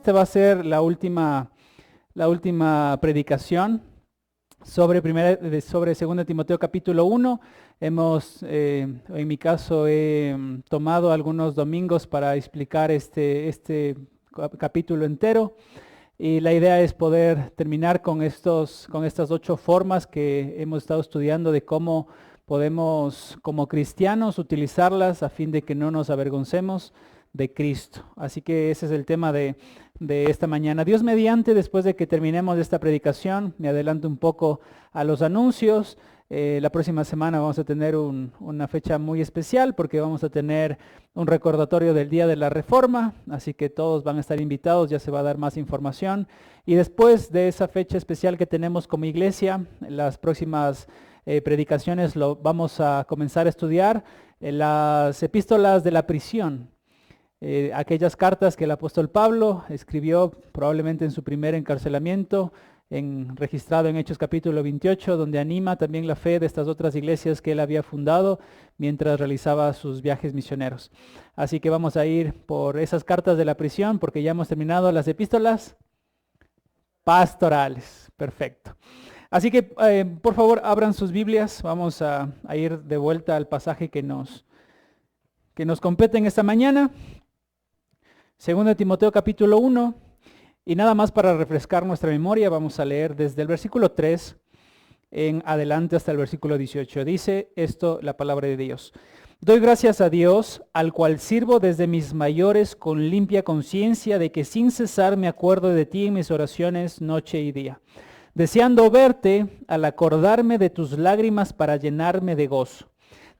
Esta va a ser la última predicación sobre 2 Timoteo capítulo 1. En mi caso, he tomado algunos domingos para explicar este capítulo entero. Y la idea es poder terminar con estas 8 formas que hemos estado estudiando de cómo podemos, como cristianos, utilizarlas a fin de que no nos avergoncemos de Cristo. Así que ese es el tema de esta mañana. Dios mediante, después de que terminemos esta predicación, me adelanto un poco a los anuncios. La próxima semana vamos a tener una fecha muy especial porque vamos a tener un recordatorio del Día de la Reforma, así que todos van a estar invitados, ya se va a dar más información. Y después de esa fecha especial que tenemos como iglesia, las próximas predicaciones lo vamos a comenzar a estudiar las epístolas de la prisión. Aquellas cartas que el apóstol Pablo escribió probablemente en su primer encarcelamiento, registrado en Hechos capítulo 28, donde anima también la fe de estas otras iglesias que él había fundado mientras realizaba sus viajes misioneros. Así que vamos a ir por esas cartas de la prisión porque ya hemos terminado las epístolas pastorales. Perfecto. Así que por favor abran sus Biblias, vamos a ir de vuelta al pasaje que nos compete en esta mañana. 2 Timoteo capítulo 1, y nada más para refrescar nuestra memoria, vamos a leer desde el versículo 3 en adelante hasta el versículo 18. Dice esto la palabra de Dios. Doy gracias a Dios, al cual sirvo desde mis mayores con limpia conciencia de que sin cesar me acuerdo de ti en mis oraciones noche y día, deseando verte al acordarme de tus lágrimas para llenarme de gozo,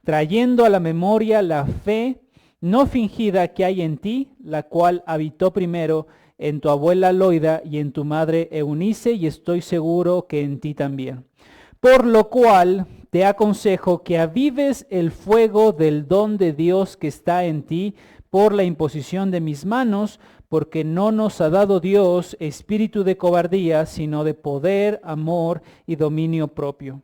trayendo a la memoria la fe no fingida que hay en ti, la cual habitó primero en tu abuela Loida y en tu madre Eunice, y estoy seguro que en ti también. Por lo cual te aconsejo que avives el fuego del don de Dios que está en ti por la imposición de mis manos, porque no nos ha dado Dios espíritu de cobardía, sino de poder, amor y dominio propio.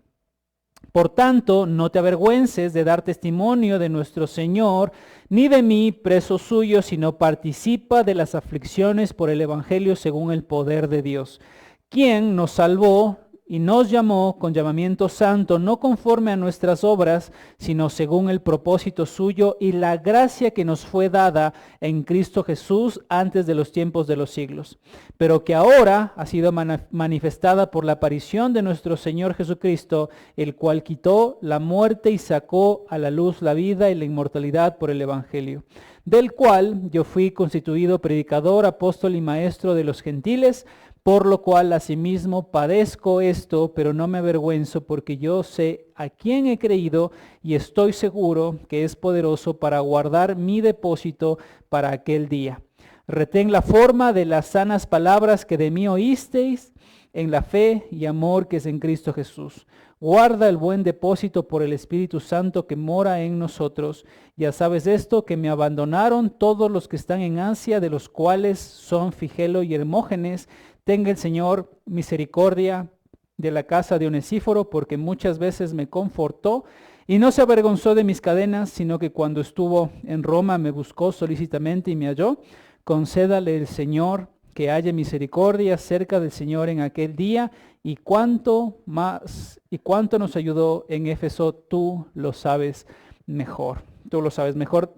Por tanto, no te avergüences de dar testimonio de nuestro Señor, ni de mí, preso suyo, sino participa de las aflicciones por el Evangelio según el poder de Dios, quien nos salvó y nos llamó con llamamiento santo, no conforme a nuestras obras, sino según el propósito suyo y la gracia que nos fue dada en Cristo Jesús antes de los tiempos de los siglos, pero que ahora ha sido manifestada por la aparición de nuestro Señor Jesucristo, el cual quitó la muerte y sacó a la luz la vida y la inmortalidad por el Evangelio, del cual yo fui constituido predicador, apóstol y maestro de los gentiles, por lo cual asimismo padezco esto, pero no me avergüenzo, porque yo sé a quién he creído y estoy seguro que es poderoso para guardar mi depósito para aquel día. Retén la forma de las sanas palabras que de mí oísteis en la fe y amor que es en Cristo Jesús. Guarda el buen depósito por el Espíritu Santo que mora en nosotros. Ya sabes esto, que me abandonaron todos los que están en Asia, de los cuales son Figelo y Hermógenes. Tenga el Señor misericordia de la casa de Onesíforo, porque muchas veces me confortó y no se avergonzó de mis cadenas, sino que cuando estuvo en Roma me buscó solícitamente y me halló. Concédale el Señor que haya misericordia cerca del Señor en aquel día, y cuánto nos ayudó en Éfeso, tú lo sabes mejor. Tú lo sabes mejor.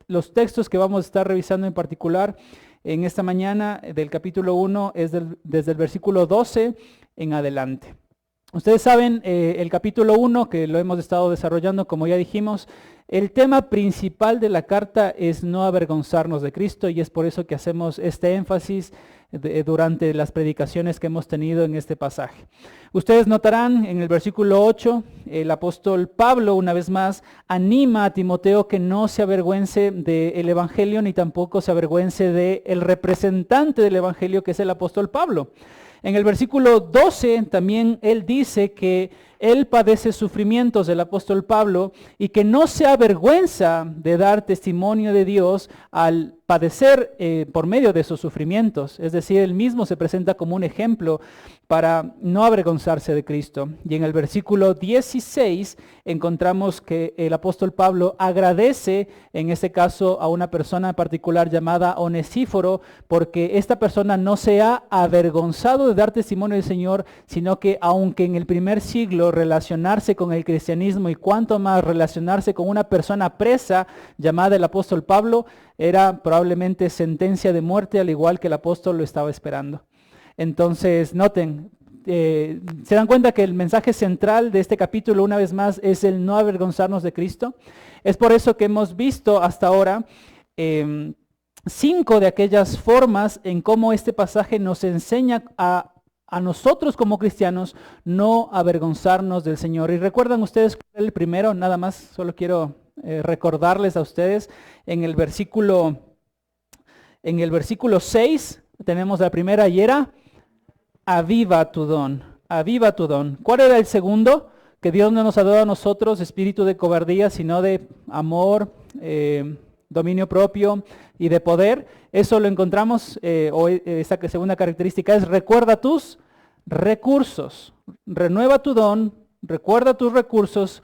Los textos que vamos a estar revisando en particular en esta mañana del capítulo 1 es desde el versículo 12 en adelante. Ustedes saben, el capítulo 1, que lo hemos estado desarrollando, como ya dijimos, el tema principal de la carta es no avergonzarnos de Cristo, y es por eso que hacemos este énfasis durante las predicaciones que hemos tenido en este pasaje. Ustedes notarán en el versículo 8, el apóstol Pablo una vez más anima a Timoteo que no se avergüence del evangelio ni tampoco se avergüence del representante del evangelio, que es el apóstol Pablo. En el versículo 12 también él dice que él padece sufrimientos del apóstol Pablo y que no se avergüenza de dar testimonio de Dios al padecer por medio de esos sufrimientos. Es decir, él mismo se presenta como un ejemplo para no avergonzarse de Cristo. Y en el versículo 16 encontramos que el apóstol Pablo agradece, en este caso, a una persona particular llamada Onesíforo, porque esta persona no se ha avergonzado de dar testimonio del Señor, sino que aunque en el primer siglo relacionarse con el cristianismo y cuanto más relacionarse con una persona presa llamada el apóstol Pablo, era probablemente sentencia de muerte, al igual que el apóstol lo estaba esperando. Entonces, noten, se dan cuenta que el mensaje central de este capítulo, una vez más, es el no avergonzarnos de Cristo. Es por eso que hemos visto hasta ahora 5 de aquellas formas en cómo este pasaje nos enseña a nosotros como cristianos no avergonzarnos del Señor. Y recuerdan ustedes el primero, nada más, solo quiero recordarles a ustedes, en el versículo 6 tenemos la primera y era aviva tu don, aviva tu don. ¿Cuál era el segundo? Que Dios no nos ha dado a nosotros espíritu de cobardía, sino de amor, dominio propio y de poder. Eso lo encontramos, esa segunda característica es recuerda tus recursos, renueva tu don, recuerda tus recursos.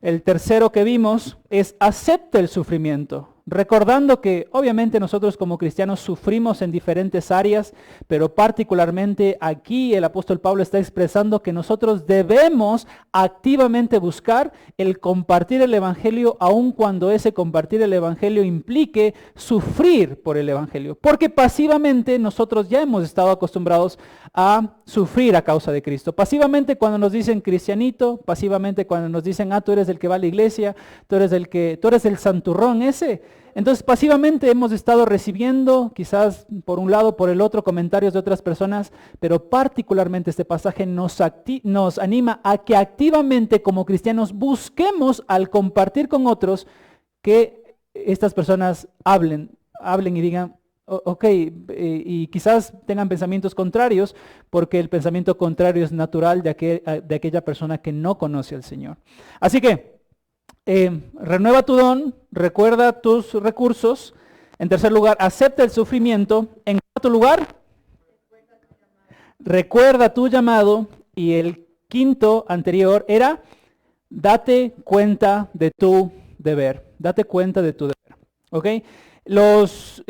El tercero que vimos es acepta el sufrimiento, recordando que obviamente nosotros como cristianos sufrimos en diferentes áreas, pero particularmente aquí el apóstol Pablo está expresando que nosotros debemos activamente buscar el compartir el evangelio, aun cuando ese compartir el evangelio implique sufrir por el evangelio, porque pasivamente nosotros ya hemos estado acostumbrados a sufrir a causa de Cristo. Pasivamente cuando nos dicen cristianito, pasivamente cuando nos dicen, tú eres el que va a la iglesia, tú eres el santurrón ese. Entonces pasivamente hemos estado recibiendo, quizás por un lado, por el otro, comentarios de otras personas, pero particularmente este pasaje nos anima a que activamente como cristianos busquemos al compartir con otros que estas personas hablen y digan, ok, y quizás tengan pensamientos contrarios, porque el pensamiento contrario es natural de aquella persona que no conoce al Señor. Así que, renueva tu don, recuerda tus recursos. En tercer lugar, acepta el sufrimiento. En cuarto lugar, recuerda tu llamado. Y el quinto anterior era, date cuenta de tu deber. Date cuenta de tu deber. ¿Ok? Los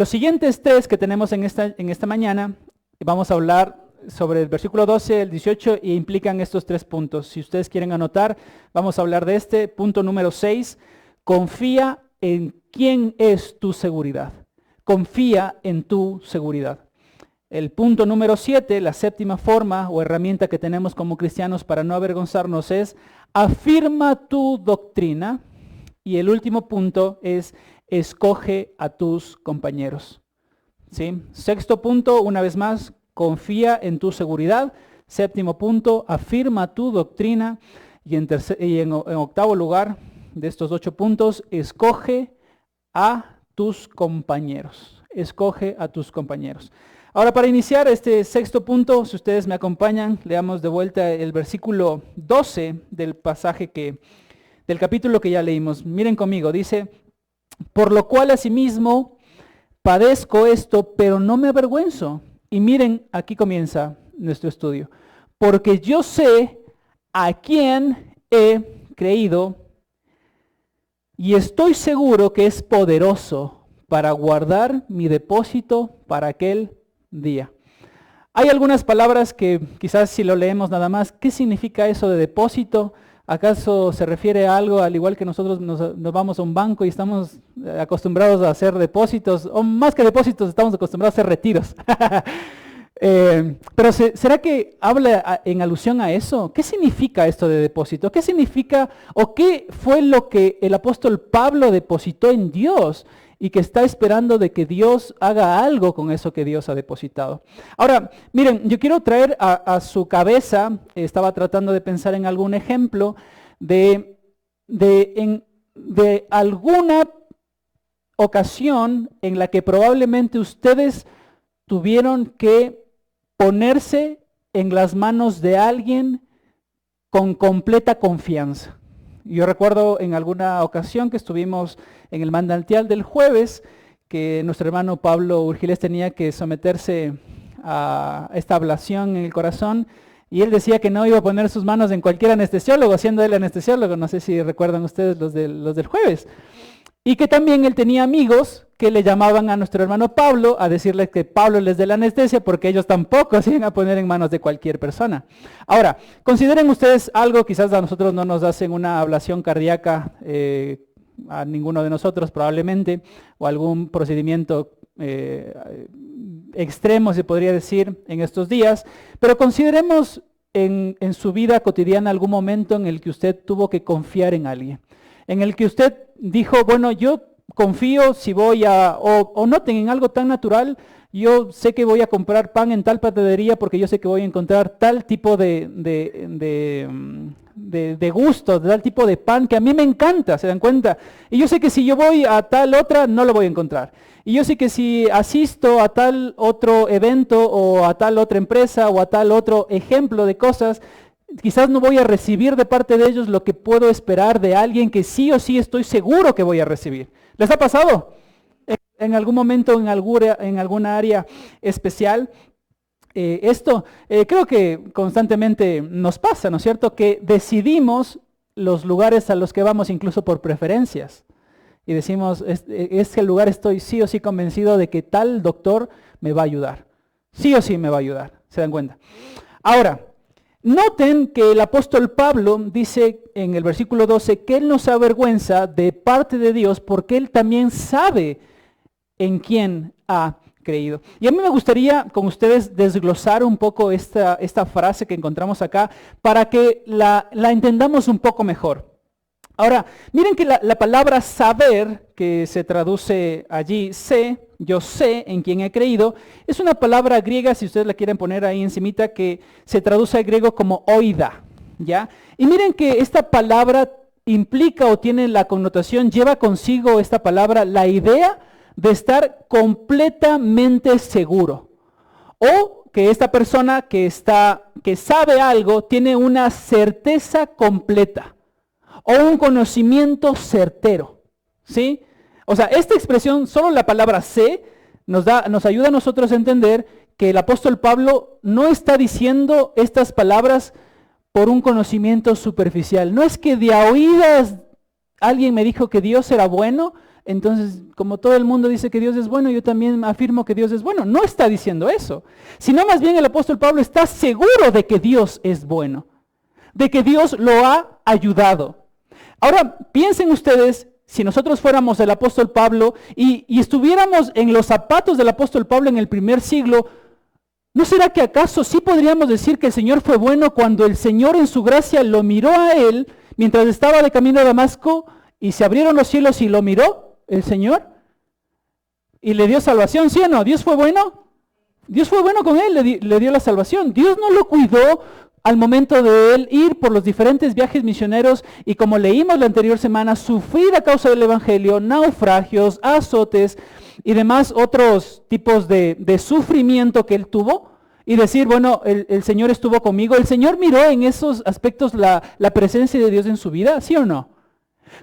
siguientes 3 que tenemos en esta mañana, vamos a hablar sobre el versículo 12, el 18, y implican estos 3 puntos. Si ustedes quieren anotar, vamos a hablar de este. Punto número 6, confía en quién es tu seguridad. Confía en tu seguridad. El punto número 7, la séptima forma o herramienta que tenemos como cristianos para no avergonzarnos es, afirma tu doctrina. Y el último punto es, escoge a tus compañeros. ¿Sí? Sexto punto, una vez más, confía en tu seguridad. Séptimo punto, afirma tu doctrina. Y en octavo lugar de estos 8 puntos, escoge a tus compañeros. Escoge a tus compañeros. Ahora, para iniciar este sexto punto, si ustedes me acompañan, leamos de vuelta el versículo 12 del pasaje del capítulo que ya leímos. Miren conmigo, dice, por lo cual asimismo padezco esto, pero no me avergüenzo. Y miren, aquí comienza nuestro estudio. Porque yo sé a quién he creído y estoy seguro que es poderoso para guardar mi depósito para aquel día. Hay algunas palabras que quizás si lo leemos nada más, ¿qué significa eso de depósito? ¿Acaso se refiere a algo al igual que nosotros nos vamos a un banco y estamos acostumbrados a hacer depósitos? O más que depósitos, estamos acostumbrados a hacer retiros. Pero ¿será que habla en alusión a eso? ¿Qué significa esto de depósito? ¿Qué significa o qué fue lo que el apóstol Pablo depositó en Dios? y que está esperando de que Dios haga algo con eso que Dios ha depositado. Ahora, miren, yo quiero traer a su cabeza, estaba tratando de pensar en algún ejemplo de alguna ocasión en la que probablemente ustedes tuvieron que ponerse en las manos de alguien con completa confianza. Yo recuerdo en alguna ocasión que estuvimos en el manantial del jueves, que nuestro hermano Pablo Urgiles tenía que someterse a esta ablación en el corazón, y él decía que no iba a poner sus manos en cualquier anestesiólogo, siendo él anestesiólogo, no sé si recuerdan ustedes los del jueves. Y que también él tenía amigos que le llamaban a nuestro hermano Pablo a decirle que Pablo les dé la anestesia porque ellos tampoco se iban a poner en manos de cualquier persona. Ahora, consideren ustedes algo, quizás a nosotros no nos hacen una ablación cardíaca, a ninguno de nosotros probablemente, o algún procedimiento extremo se podría decir en estos días, pero consideremos en su vida cotidiana algún momento en el que usted tuvo que confiar en alguien, en el que usted dijo, bueno, yo confío si voy o noten en algo tan natural, yo sé que voy a comprar pan en tal panadería porque yo sé que voy a encontrar tal tipo de gusto, de tal tipo de pan que a mí me encanta, ¿se dan cuenta? Y yo sé que si yo voy a tal otra, no lo voy a encontrar. Y yo sé que si asisto a tal otro evento o a tal otra empresa o a tal otro ejemplo de cosas, quizás no voy a recibir de parte de ellos lo que puedo esperar de alguien que sí o sí estoy seguro que voy a recibir. ¿Les ha pasado? En algún momento, en alguna área especial. Creo que constantemente nos pasa, ¿no es cierto? Que decidimos los lugares a los que vamos incluso por preferencias. Y decimos, este lugar estoy sí o sí convencido de que tal doctor me va a ayudar. Sí o sí me va a ayudar. ¿Se dan cuenta? Ahora, noten que el apóstol Pablo dice en el versículo 12 que él no se avergüenza de parte de Dios porque él también sabe en quién ha creído. Y a mí me gustaría con ustedes desglosar un poco esta frase que encontramos acá para que la entendamos un poco mejor. Ahora, miren que la palabra saber, que se traduce allí, sé, yo sé en quién he creído, es una palabra griega, si ustedes la quieren poner ahí encimita, que se traduce al griego como oida, ¿ya? Y miren que esta palabra implica o tiene la connotación, lleva consigo esta palabra la idea de estar completamente seguro. O que esta persona que sabe algo tiene una certeza completa. O un conocimiento certero, ¿sí? O sea, esta expresión, solo la palabra sé, nos ayuda a nosotros a entender que el apóstol Pablo no está diciendo estas palabras por un conocimiento superficial. No es que de a oídas alguien me dijo que Dios era bueno, entonces como todo el mundo dice que Dios es bueno, yo también afirmo que Dios es bueno. No está diciendo eso, sino más bien el apóstol Pablo está seguro de que Dios es bueno, de que Dios lo ha ayudado. Ahora, piensen ustedes, si nosotros fuéramos el apóstol Pablo y estuviéramos en los zapatos del apóstol Pablo en el primer siglo, ¿no será que acaso sí podríamos decir que el Señor fue bueno cuando el Señor en su gracia lo miró a él mientras estaba de camino a Damasco y se abrieron los cielos y lo miró el Señor y le dio salvación? ¿Sí o no? ¿Dios fue bueno? Dios fue bueno con él, le dio la salvación. Dios no lo cuidó al momento de él ir por los diferentes viajes misioneros y, como leímos la anterior semana, sufrir a causa del evangelio, naufragios, azotes y demás otros tipos de sufrimiento que él tuvo, y decir, bueno, el Señor estuvo conmigo. ¿El Señor miró en esos aspectos la presencia de Dios en su vida? ¿Sí o no?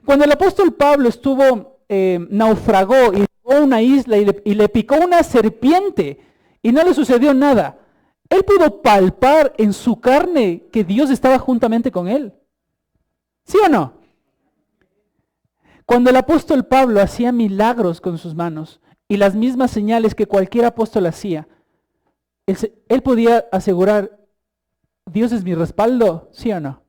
Cuando el apóstol Pablo naufragó y llegó a una isla y le picó una serpiente y no le sucedió nada, él pudo palpar en su carne que Dios estaba juntamente con él. ¿Sí o no? Cuando el apóstol Pablo hacía milagros con sus manos y las mismas señales que cualquier apóstol hacía, él podía asegurar, Dios es mi respaldo, ¿sí o no?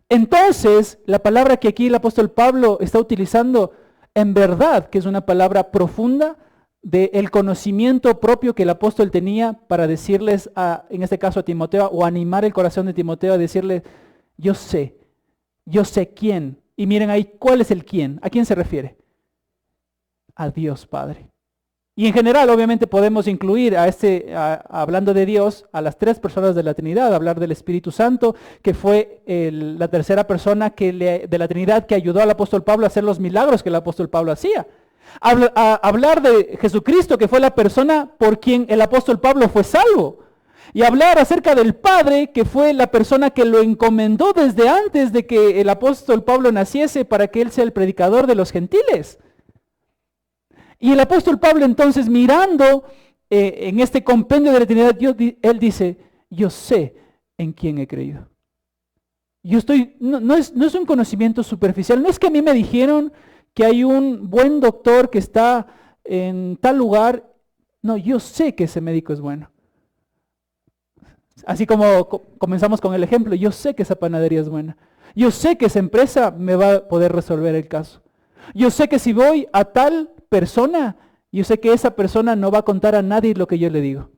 Entonces, la palabra que aquí el apóstol Pablo está utilizando, en verdad que es una palabra profunda, del conocimiento propio que el apóstol tenía para decirles, en este caso a Timoteo, o animar el corazón de Timoteo a decirle, yo sé quién. Y miren ahí, ¿cuál es el quién? ¿A quién se refiere? a Dios Padre. Y en general, obviamente, podemos incluir hablando de Dios, a las 3 personas de la Trinidad, hablar del Espíritu Santo, que fue la tercera persona de la Trinidad que ayudó al apóstol Pablo a hacer los milagros que el apóstol Pablo hacía. Hablar de Jesucristo, que fue la persona por quien el apóstol Pablo fue salvo. Y hablar acerca del Padre, que fue la persona que lo encomendó desde antes de que el apóstol Pablo naciese para que él sea el predicador de los gentiles. Y el apóstol Pablo entonces, mirando en este compendio de la Trinidad, él dice, yo sé en quién he creído. No es un conocimiento superficial, no es que a mí me dijeron que hay un buen doctor que está en tal lugar. No, yo sé que ese médico es bueno. Así como comenzamos con el ejemplo, yo sé que esa panadería es buena. Yo sé que esa empresa me va a poder resolver el caso. Yo sé que si voy a tal persona, yo sé que esa persona no va a contar a nadie lo que yo le digo.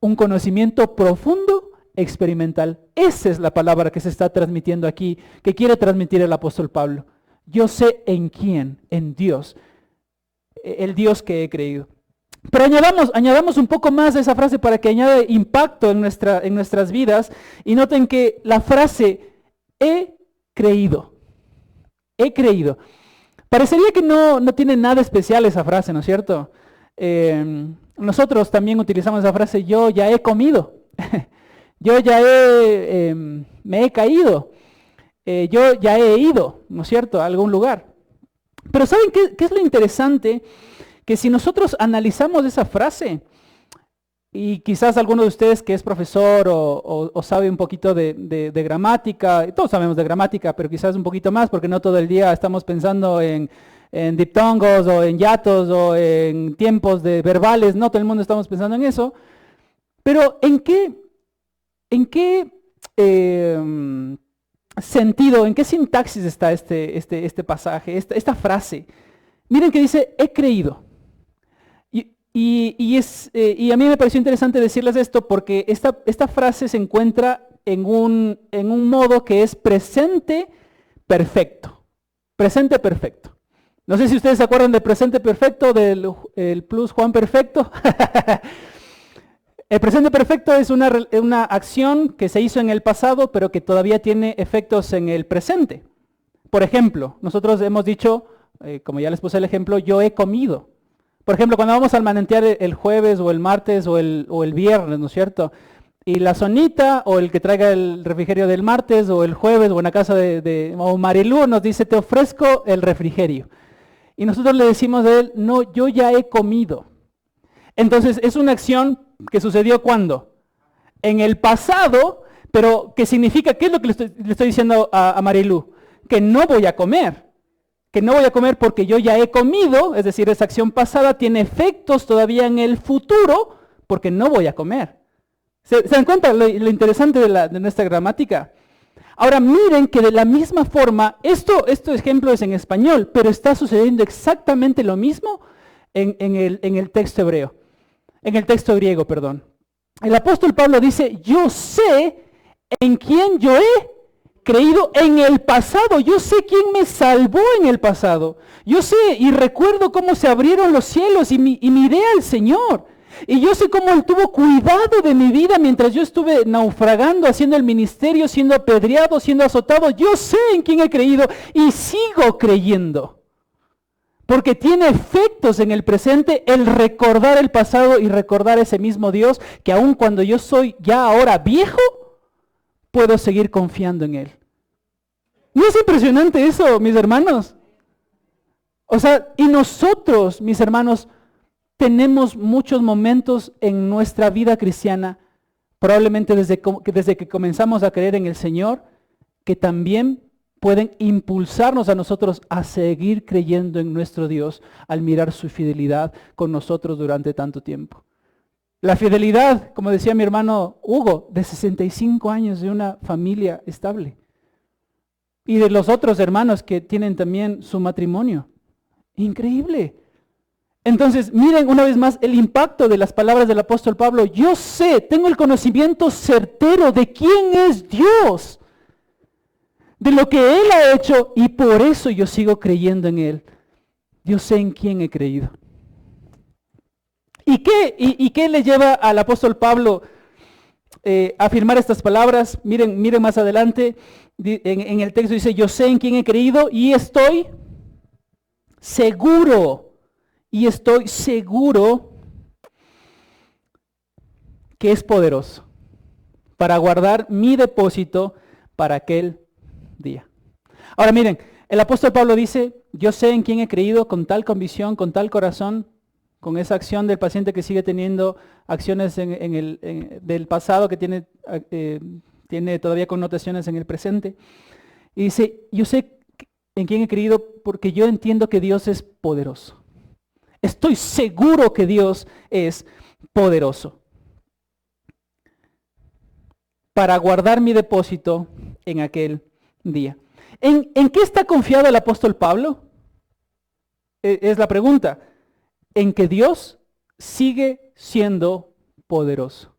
Un conocimiento profundo, experimental. Esa es la palabra que se está transmitiendo aquí, que quiere transmitir el apóstol Pablo. Yo sé en quién, en Dios, el Dios que he creído. Pero añadamos un poco más de esa frase para que añade impacto en nuestras vidas. Y noten que la frase, he creído. He creído. Parecería que no tiene nada especial esa frase, ¿no es cierto? Nosotros también utilizamos esa frase, yo ya he comido. Yo ya me he caído. Yo ya he ido, ¿no es cierto?, a algún lugar. Pero ¿saben qué es lo interesante? Que si nosotros analizamos esa frase, y quizás alguno de ustedes que es profesor o sabe un poquito de gramática, todos sabemos de gramática, pero quizás un poquito más, porque no todo el día estamos pensando en diptongos o en hiatos o en tiempos de verbales, no todo el mundo estamos pensando en eso. Pero ¿en qué sentido, en qué sintaxis está este pasaje, esta frase? Miren que dice, he creído. Y a mí me pareció interesante decirles esto porque esta frase se encuentra en un modo que es presente perfecto. Presente perfecto. No sé si ustedes se acuerdan del presente perfecto, del plus Juan perfecto. El presente perfecto es una acción que se hizo en el pasado, pero que todavía tiene efectos en el presente. Por ejemplo, nosotros hemos dicho, como ya les puse el ejemplo, yo he comido. Por ejemplo, cuando vamos al manantial el jueves o el martes o el viernes, ¿no es cierto? Y la Sonita o el que traiga el refrigerio del martes o el jueves o en la casa o Marilú nos dice, te ofrezco el refrigerio. Y nosotros le decimos a él, no, yo ya he comido. Entonces es una acción que sucedió ¿cuándo? En el pasado, pero que significa, ¿qué es lo que le estoy diciendo a Marilú? Que no voy a comer. Que no voy a comer porque yo ya he comido, es decir, esa acción pasada tiene efectos todavía en el futuro porque no voy a comer. ¿Se dan cuenta lo interesante de nuestra gramática? Ahora miren que de la misma forma, este ejemplo es en español, pero está sucediendo exactamente lo mismo en el texto hebreo, en el texto griego, perdón. El apóstol Pablo dice, yo sé en quién yo he creído en el pasado. Yo sé quién me salvó en el pasado. Yo sé y recuerdo cómo se abrieron los cielos y miré al Señor. Y yo sé cómo Él tuvo cuidado de mi vida mientras yo estuve naufragando, haciendo el ministerio, siendo apedreado, siendo azotado. Yo sé en quién he creído y sigo creyendo. Porque tiene efectos en el presente el recordar el pasado y recordar ese mismo Dios que aun cuando yo soy ya ahora viejo, puedo seguir confiando en Él. ¿No es impresionante eso, mis hermanos? O sea, y nosotros, mis hermanos, tenemos muchos momentos en nuestra vida cristiana, probablemente desde que comenzamos a creer en el Señor, que también pueden impulsarnos a nosotros a seguir creyendo en nuestro Dios al mirar su fidelidad con nosotros durante tanto tiempo. La fidelidad, como decía mi hermano Hugo, de 65 años de una familia estable. Y de los otros hermanos que tienen también su matrimonio. Increíble. Entonces, miren una vez más el impacto de las palabras del apóstol Pablo. Yo sé, tengo el conocimiento certero de quién es Dios, de lo que Él ha hecho y por eso yo sigo creyendo en Él. Yo sé en quién he creído. ¿Y qué le lleva al apóstol Pablo a afirmar estas palabras? Miren más adelante, en el texto dice, yo sé en quién he creído y estoy seguro que es poderoso para guardar mi depósito para aquel día. Ahora miren, el apóstol Pablo dice, yo sé en quién he creído con tal convicción, con tal corazón, con esa acción del paciente que sigue teniendo acciones del pasado que tiene todavía connotaciones en el presente. Y dice, yo sé en quién he creído porque yo entiendo que Dios es poderoso. Estoy seguro que Dios es poderoso para guardar mi depósito en aquel día. ¿En qué está confiado el apóstol Pablo? Es la pregunta. En que Dios sigue siendo poderoso.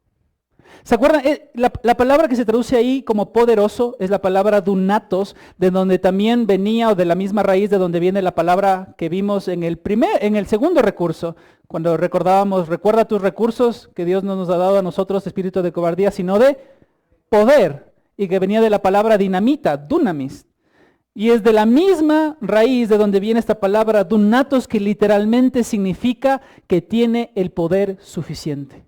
¿Se acuerdan? La palabra que se traduce ahí como poderoso es la palabra dunatos, de donde también venía, o de la misma raíz de donde viene la palabra que vimos en el segundo recurso, cuando recordábamos, recuerda tus recursos que Dios no nos ha dado a nosotros, espíritu de cobardía, sino de poder, y que venía de la palabra dinamita, dunamis. Y es de la misma raíz de donde viene esta palabra dunatos, que literalmente significa que tiene el poder suficiente.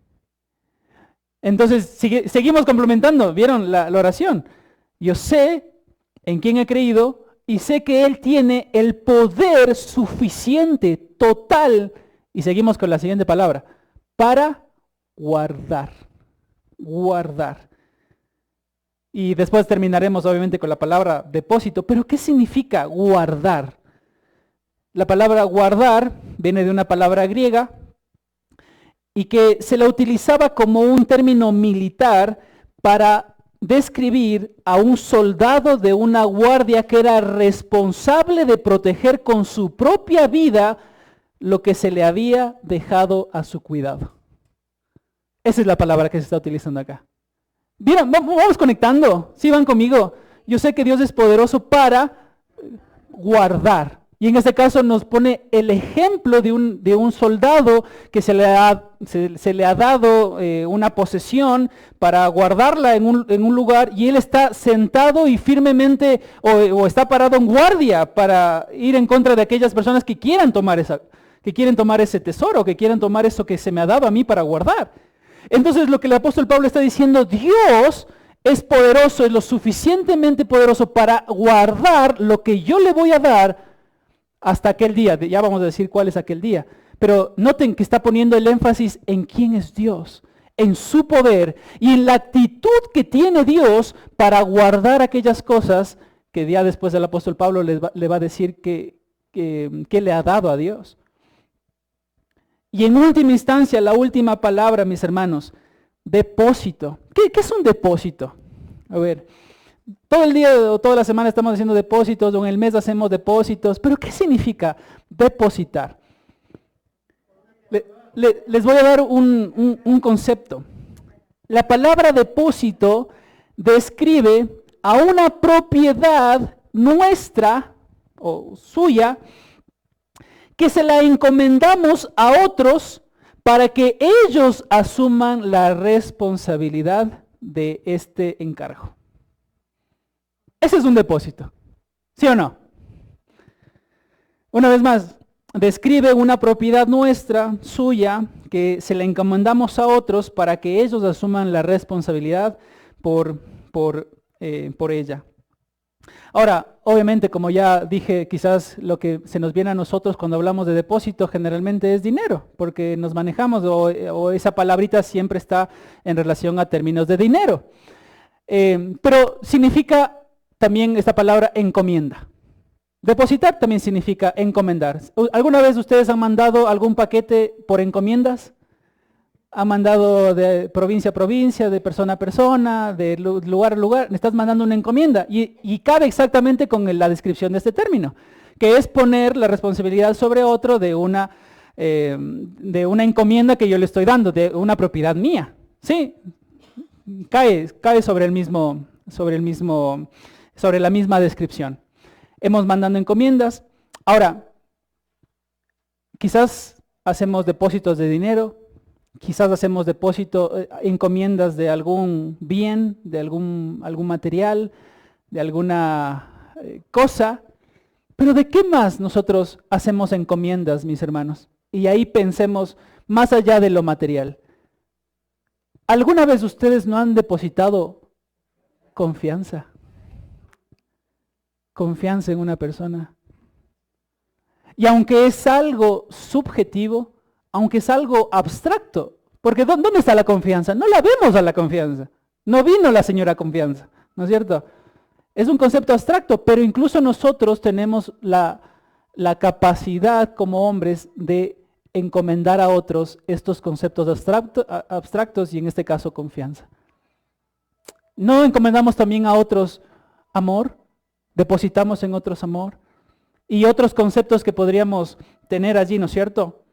Entonces, seguimos complementando, ¿vieron la oración? Yo sé en quién he creído y sé que Él tiene el poder suficiente, total, y seguimos con la siguiente palabra, para guardar. Y después terminaremos obviamente con la palabra depósito. Pero ¿qué significa guardar? La palabra guardar viene de una palabra griega y que se la utilizaba como un término militar para describir a un soldado de una guardia que era responsable de proteger con su propia vida lo que se le había dejado a su cuidado. Esa es la palabra que se está utilizando acá. Bien, vamos conectando, sí, van conmigo. Yo sé que Dios es poderoso para guardar. Y en este caso nos pone el ejemplo de un soldado que se le ha dado una posesión para guardarla en un lugar, y él está sentado y firmemente o está parado en guardia para ir en contra de aquellas personas que quieren tomar ese tesoro, que quieren tomar eso que se me ha dado a mí para guardar. Entonces lo que el apóstol Pablo está diciendo, Dios es poderoso, es lo suficientemente poderoso para guardar lo que yo le voy a dar hasta aquel día. Ya vamos a decir cuál es aquel día. Pero noten que está poniendo el énfasis en quién es Dios, en su poder y en la actitud que tiene Dios para guardar aquellas cosas que ya después el apóstol Pablo le va a decir que le ha dado a Dios. Y en última instancia, la última palabra, mis hermanos, depósito. ¿Qué es un depósito? A ver, todo el día o toda la semana estamos haciendo depósitos, o en el mes hacemos depósitos, pero ¿qué significa depositar? Les voy a dar un concepto. La palabra depósito describe a una propiedad nuestra o suya, que se la encomendamos a otros para que ellos asuman la responsabilidad de este encargo. Ese es un depósito, ¿sí o no? Una vez más, describe una propiedad nuestra, suya, que se la encomendamos a otros para que ellos asuman la responsabilidad por ella. Ahora, obviamente, como ya dije, quizás lo que se nos viene a nosotros cuando hablamos de depósito generalmente es dinero, porque nos manejamos o esa palabrita siempre está en relación a términos de dinero. Pero significa también esta palabra encomienda. Depositar también significa encomendar. ¿Alguna vez ustedes han mandado algún paquete por encomiendas? ¿Han mandado de provincia a provincia, de persona a persona, de lugar a lugar? Estás mandando una encomienda y cabe exactamente con la descripción de este término, que es poner la responsabilidad sobre otro de una encomienda que yo le estoy dando, de una propiedad mía. Sí, cae sobre la misma descripción. Hemos mandado encomiendas. Ahora, Quizás hacemos depósitos de dinero, quizás hacemos encomiendas de algún bien, de algún material, de alguna cosa. Pero ¿de qué más nosotros hacemos encomiendas, mis hermanos? Y ahí pensemos más allá de lo material. ¿Alguna vez ustedes no han depositado confianza? Confianza en una persona. Y aunque es algo subjetivo, aunque es algo abstracto, porque ¿dónde está la confianza? No la vemos a la confianza. No vino la señora confianza, ¿no es cierto? Es un concepto abstracto, pero incluso nosotros tenemos la capacidad como hombres de encomendar a otros estos conceptos abstractos y en este caso confianza. ¿No encomendamos también a otros amor? ¿Depositamos en otros amor? Y otros conceptos que podríamos tener allí, ¿no es cierto?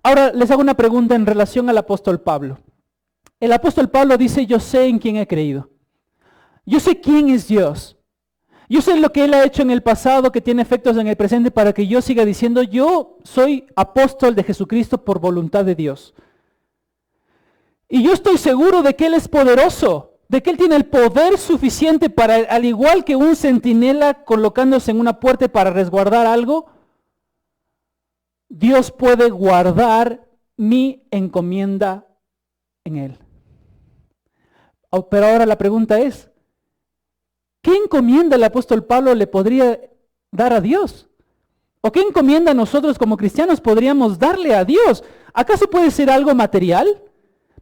Ahora les hago una pregunta en relación al apóstol Pablo. El apóstol Pablo dice, yo sé en quién he creído. Yo sé quién es Dios. Yo sé lo que Él ha hecho en el pasado que tiene efectos en el presente para que yo siga diciendo, yo soy apóstol de Jesucristo por voluntad de Dios. Y yo estoy seguro de que Él es poderoso, de que Él tiene el poder suficiente para, al igual que un centinela colocándose en una puerta para resguardar algo, Dios puede guardar mi encomienda en Él. Pero ahora la pregunta es, ¿qué encomienda el apóstol Pablo le podría dar a Dios? ¿O qué encomienda nosotros como cristianos podríamos darle a Dios? ¿Acaso puede ser algo material?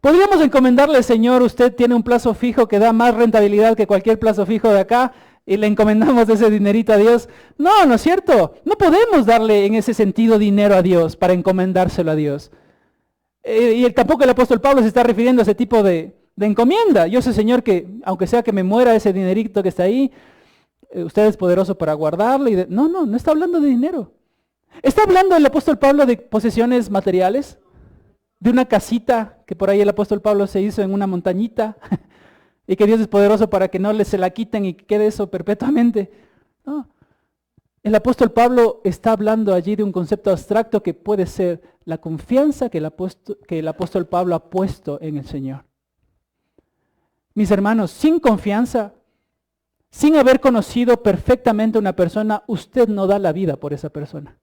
¿Podríamos encomendarle, Señor, usted tiene un plazo fijo que da más rentabilidad que cualquier plazo fijo de acá y le encomendamos ese dinerito a Dios? No, ¿no es cierto? No podemos darle en ese sentido dinero a Dios para encomendárselo a Dios. Y tampoco el apóstol Pablo se está refiriendo a ese tipo de encomienda. Yo sé, Señor, que aunque sea que me muera ese dinerito que está ahí, usted es poderoso para guardarlo. No está hablando de dinero. ¿Está hablando el apóstol Pablo de posesiones materiales? ¿De una casita que por ahí el apóstol Pablo se hizo en una montañita? Y que Dios es poderoso para que no se la quiten y quede eso perpetuamente. No. El apóstol Pablo está hablando allí de un concepto abstracto que puede ser la confianza que el apóstol Pablo ha puesto en el Señor. Mis hermanos, sin confianza, sin haber conocido perfectamente a una persona, usted no da la vida por esa persona.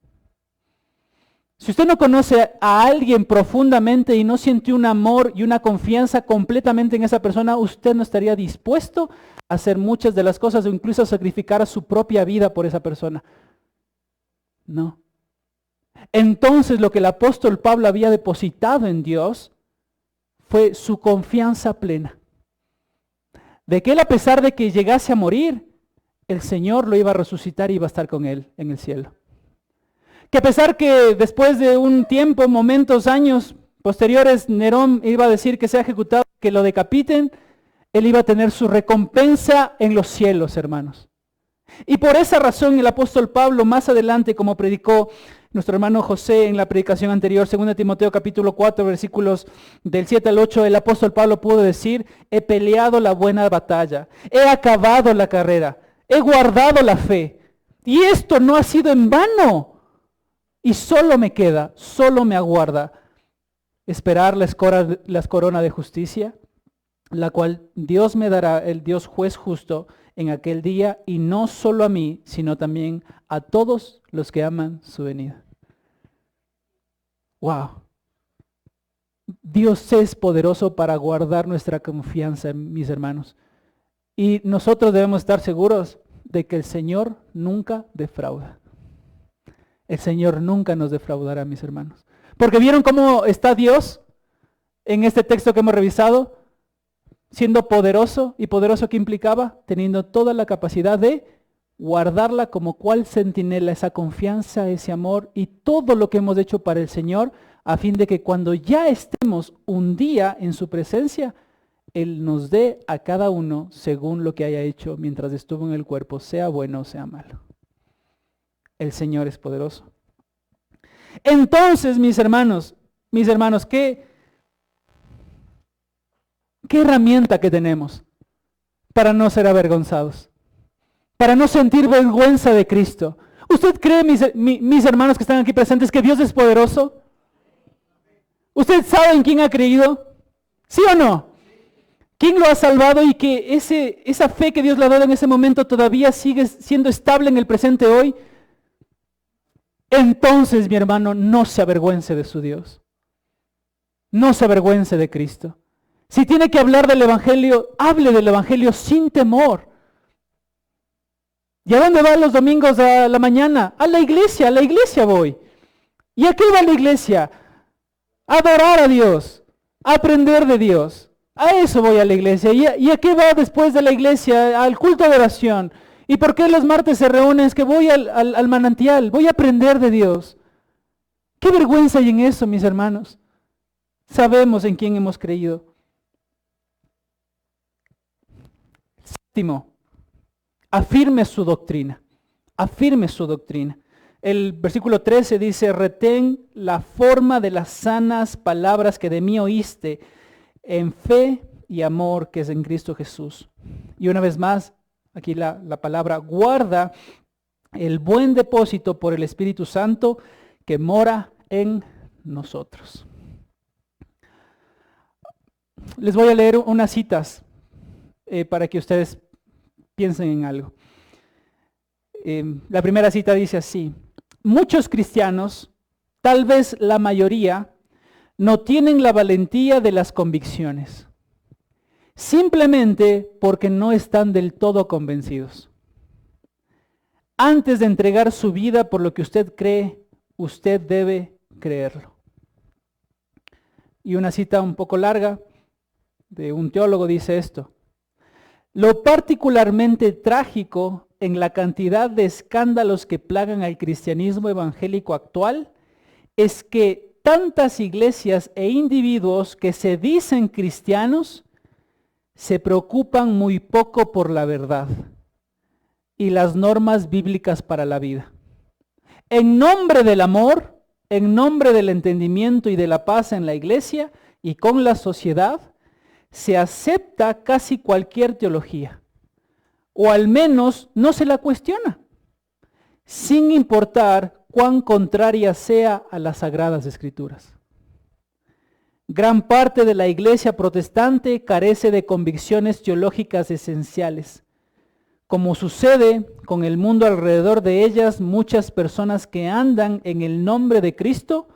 Si usted no conoce a alguien profundamente y no siente un amor y una confianza completamente en esa persona, usted no estaría dispuesto a hacer muchas de las cosas o incluso a sacrificar su propia vida por esa persona. No. Entonces lo que el apóstol Pablo había depositado en Dios fue su confianza plena. De que él, a pesar de que llegase a morir, el Señor lo iba a resucitar y iba a estar con él en el cielo. Que a pesar que después de un tiempo, momentos, años posteriores, Nerón iba a decir que sea ejecutado, que lo decapiten, él iba a tener su recompensa en los cielos, hermanos. Y por esa razón el apóstol Pablo más adelante, como predicó nuestro hermano José en la predicación anterior, 2 Timoteo capítulo 4, versículos del 7 al 8, el apóstol Pablo pudo decir, he peleado la buena batalla, he acabado la carrera, he guardado la fe, y esto no ha sido en vano. Y solo me aguarda esperar la corona de justicia, la cual Dios me dará, el Dios juez justo, en aquel día, y no solo a mí, sino también a todos los que aman su venida. ¡Wow! Dios es poderoso para guardar nuestra confianza, mis hermanos. Y nosotros debemos estar seguros de que el Señor nunca defrauda. El Señor nunca nos defraudará, mis hermanos. Porque ¿vieron cómo está Dios en este texto que hemos revisado? Siendo poderoso, y poderoso que implicaba, teniendo toda la capacidad de guardarla como cual centinela, esa confianza, ese amor y todo lo que hemos hecho para el Señor, a fin de que cuando ya estemos un día en su presencia, Él nos dé a cada uno según lo que haya hecho mientras estuvo en el cuerpo, sea bueno o sea malo. El Señor es poderoso. Entonces, mis hermanos, ¿qué herramienta que tenemos para no ser avergonzados? Para no sentir vergüenza de Cristo. ¿Usted cree, mis hermanos que están aquí presentes, que Dios es poderoso? ¿Usted sabe en quién ha creído? ¿Sí o no? ¿Quién lo ha salvado y que esa fe que Dios le ha dado en ese momento todavía sigue siendo estable en el presente hoy? Entonces, mi hermano, no se avergüence de su Dios. No se avergüence de Cristo. Si tiene que hablar del Evangelio, hable del Evangelio sin temor. ¿Y a dónde va los domingos a la mañana? A la iglesia voy. ¿Y a qué va la iglesia? A adorar a Dios, a aprender de Dios. A eso voy a la iglesia. ¿Y a qué va después de la iglesia? Al culto de oración. ¿Y por qué los martes se reúnen? Es que voy al manantial, voy a aprender de Dios. ¿Qué vergüenza hay en eso, mis hermanos? Sabemos en quién hemos creído. Séptimo, afirme su doctrina. Afirme su doctrina. El versículo 13 dice, retén la forma de las sanas palabras que de mí oíste, en fe y amor que es en Cristo Jesús. Y una vez más, aquí la palabra, guarda el buen depósito por el Espíritu Santo que mora en nosotros. Les voy a leer unas citas para que ustedes piensen en algo. La primera cita dice así: muchos cristianos, tal vez la mayoría, no tienen la valentía de las convicciones, simplemente porque no están del todo convencidos. Antes de entregar su vida por lo que usted cree, usted debe creerlo. Y una cita un poco larga de un teólogo dice esto: lo particularmente trágico en la cantidad de escándalos que plagan al cristianismo evangélico actual es que tantas iglesias e individuos que se dicen cristianos se preocupan muy poco por la verdad y las normas bíblicas para la vida. En nombre del amor, en nombre del entendimiento y de la paz en la iglesia y con la sociedad, se acepta casi cualquier teología, o al menos no se la cuestiona, sin importar cuán contraria sea a las Sagradas Escrituras. Gran parte de la iglesia protestante carece de convicciones teológicas esenciales. Como sucede con el mundo alrededor de ellas, muchas personas que andan en el nombre de Cristo